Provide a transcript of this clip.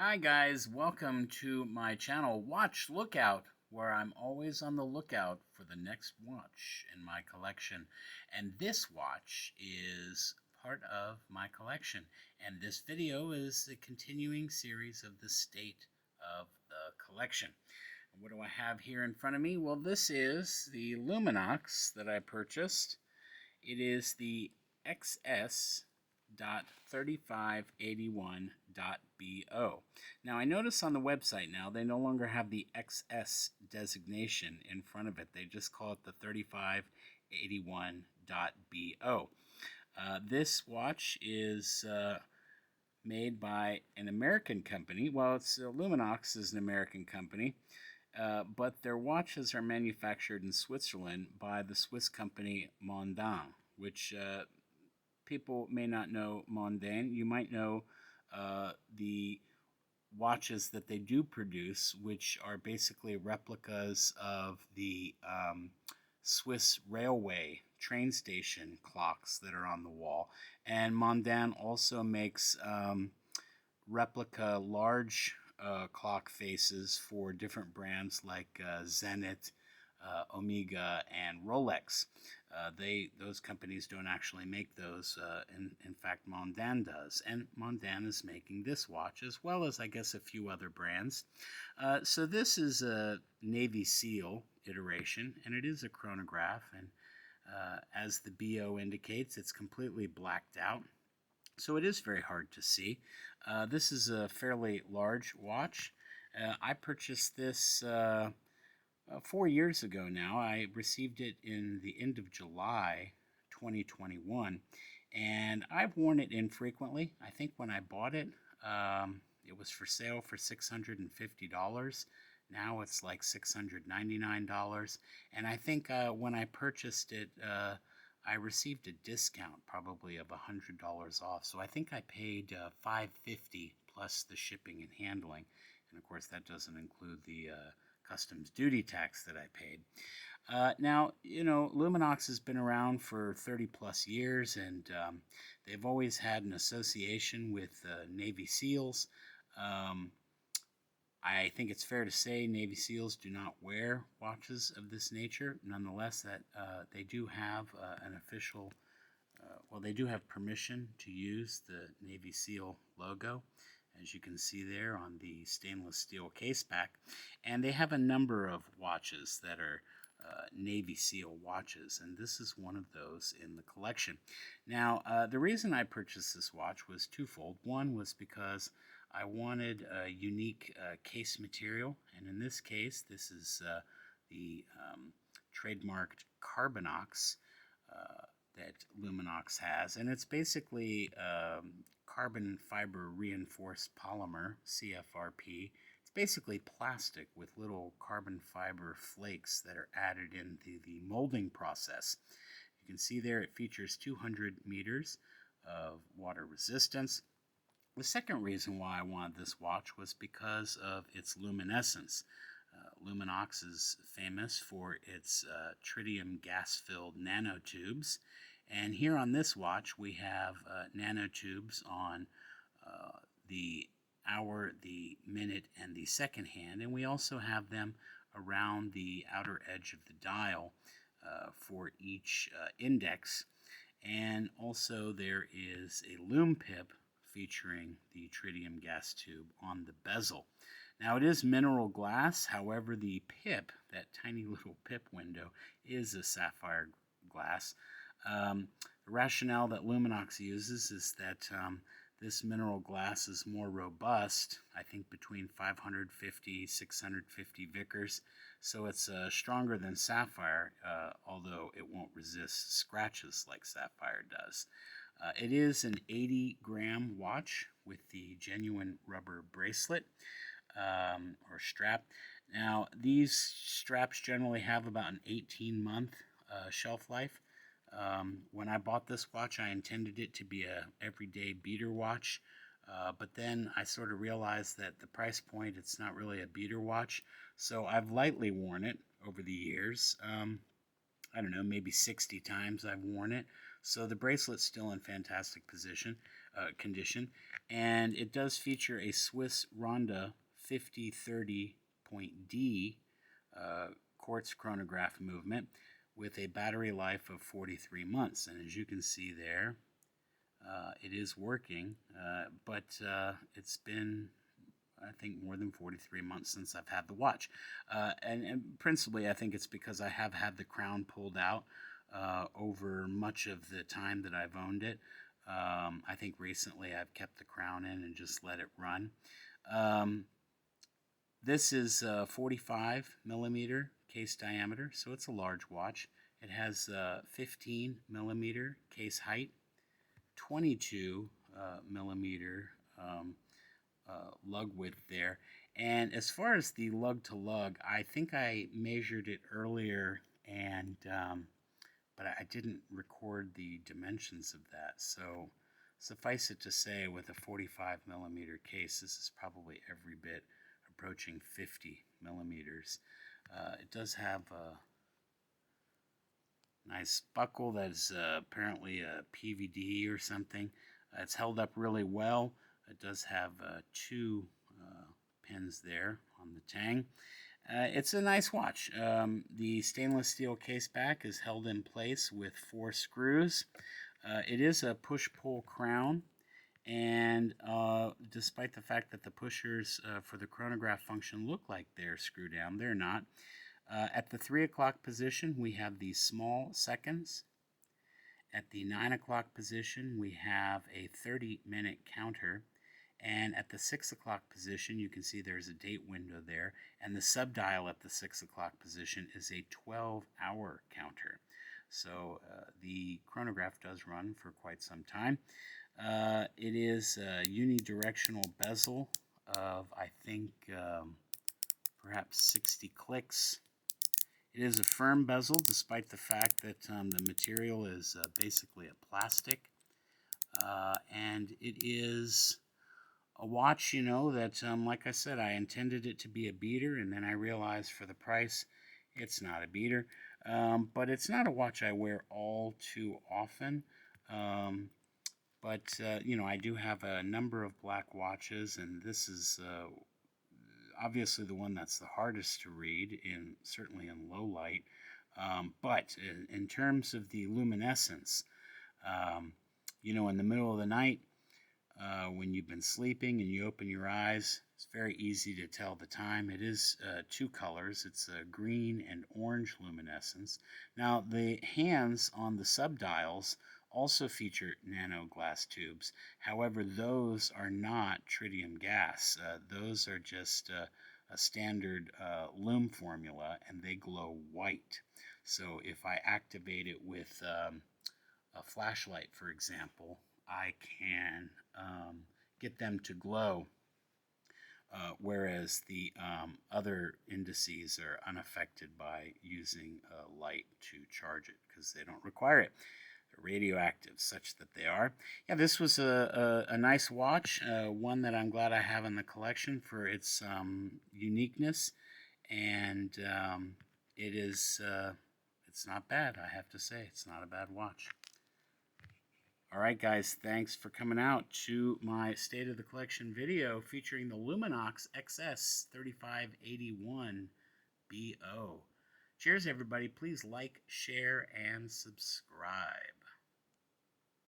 Hi guys, welcome to my channel Watch Lookout, where I'm always on the lookout for the next watch in my collection. And this watch is part of my collection. And this video is the continuing series of the state of the collection. And what do I have here in front of me? Well, this is the Luminox that I purchased. It is the XS.3581.BO. Now I notice on the website now they no longer have the XS designation in front of it. They just call it the 3581.BO. This watch is made by an American company. Well, Luminox is an American company, but their watches are manufactured in Switzerland by the Swiss company Mondin, which people may not know Mondin. You might know the watches that they do produce, which are basically replicas of the Swiss railway train station clocks that are on the wall. And Mondin also makes replica large clock faces for different brands like Zenit, Omega, and Rolex. Those companies don't actually make those. In fact, Mondin does, and Mondin is making this watch as well as I guess a few other brands. So this is a Navy SEAL iteration, and it is a chronograph. And as the BO indicates, it's completely blacked out. So it is very hard to see. This is a fairly large watch. I purchased this 4 years ago now. I received it in the end of July 2021, and I've worn it infrequently. I think when I bought it, it was for sale for $650. Now it's like $699, and I think when I purchased it, I received a discount probably of $100 off. So I think I paid $550 plus the shipping and handling, and of course that doesn't include the customs duty tax that I paid. Now, you know, Luminox has been around for 30 plus years, and they've always had an association with Navy SEALs. I think it's fair to say Navy SEALs do not wear watches of this nature. Nonetheless, that they do have an official, well, they do have permission to use the Navy SEAL logo, as you can see there on the stainless steel case back. And they have a number of watches that are Navy SEAL watches, and this is one of those in the collection. Now, the reason I purchased this watch was twofold. One was because I wanted a unique case material, and in this case, this is the trademarked Carbonox that Luminox has, and it's basically carbon fiber reinforced polymer, CFRP. It's basically plastic with little carbon fiber flakes that are added into the molding process. You can see there it features 200 meters of water resistance. The second reason why I wanted this watch was because of its luminescence. Luminox is famous for its tritium gas-filled nanotubes, and here on this watch we have nanotubes on the hour, the minute, and the second hand, and we also have them around the outer edge of the dial for each index. And also there is a lume pip featuring the tritium gas tube on the bezel. Now it is mineral glass, however the pip, that tiny little pip window, is a sapphire glass. The rationale that Luminox uses is that this mineral glass is more robust, I think between 550, 650 Vickers, so it's stronger than sapphire, although it won't resist scratches like sapphire does. It is an 80-gram watch with the genuine rubber bracelet or strap. Now, these straps generally have about an 18-month shelf life. When I bought this watch, I intended it to be a everyday beater watch, but then I sort of realized that the price point, it's not really a beater watch, so I've lightly worn it over the years. I don't know, maybe 60 times I've worn it. So the bracelet's still in fantastic position. condition, and it does feature a Swiss Ronda 5030.D quartz chronograph movement with a battery life of 43 months. And as you can see there, it is working, but it's been, I think, more than 43 months since I've had the watch. And principally, I think it's because I have had the crown pulled out over much of the time that I've owned it. I think recently I've kept the crown in and just let it run. This is 45 millimeter case diameter, so it's a large watch. It has 15 millimeter case height, 22 millimeter lug width there. And as far as the lug to lug, I think I measured it earlier, and but I didn't record the dimensions of that. So suffice it to say, with a 45 millimeter case, this is probably every bit approaching 50 millimeters. It does have a nice buckle that is apparently a PVD or something. It's held up really well. It does have two pins there on the tang. It's a nice watch. The stainless steel case back is held in place with 4 screws. It is a push-pull crown, and despite the fact that the pushers for the chronograph function look like they're screwed down, they're not. At the 3 o'clock position, we have these small seconds. At the 9 o'clock position, we have a 30-minute counter. And at the 6 o'clock position, you can see there's a date window there. And the subdial at the 6 o'clock position is a 12-hour counter. So the chronograph does run for quite some time. It is a unidirectional bezel of, I think, perhaps 60 clicks. It is a firm bezel, despite the fact that the material is basically a plastic. And it is a watch, you know, that, like I said, I intended it to be a beater, and then I realized for the price, it's not a beater. But it's not a watch I wear all too often. But you know, I do have a number of black watches, and this is obviously the one that's the hardest to read, certainly in low light. But in terms of the luminescence, you know, in the middle of the night, when you've been sleeping and you open your eyes, it's very easy to tell the time. It is 2 colors. It's a green and orange luminescence. Now, the hands on the subdials also feature nano glass tubes. However, those are not tritium gas. Those are just a standard lume formula, and they glow white. So if I activate it with a flashlight, for example, I can get them to glow, whereas the other indices are unaffected by using light to charge it because they don't require it. They're radioactive, such that they are. Yeah, this was a nice watch, one that I'm glad I have in the collection for its uniqueness, and it is it's not bad, I have to say. It's not a bad watch. Alright guys, thanks for coming out to my State of the Collection video featuring the Luminox XS.3581.BO. Cheers everybody, please like, share, and subscribe.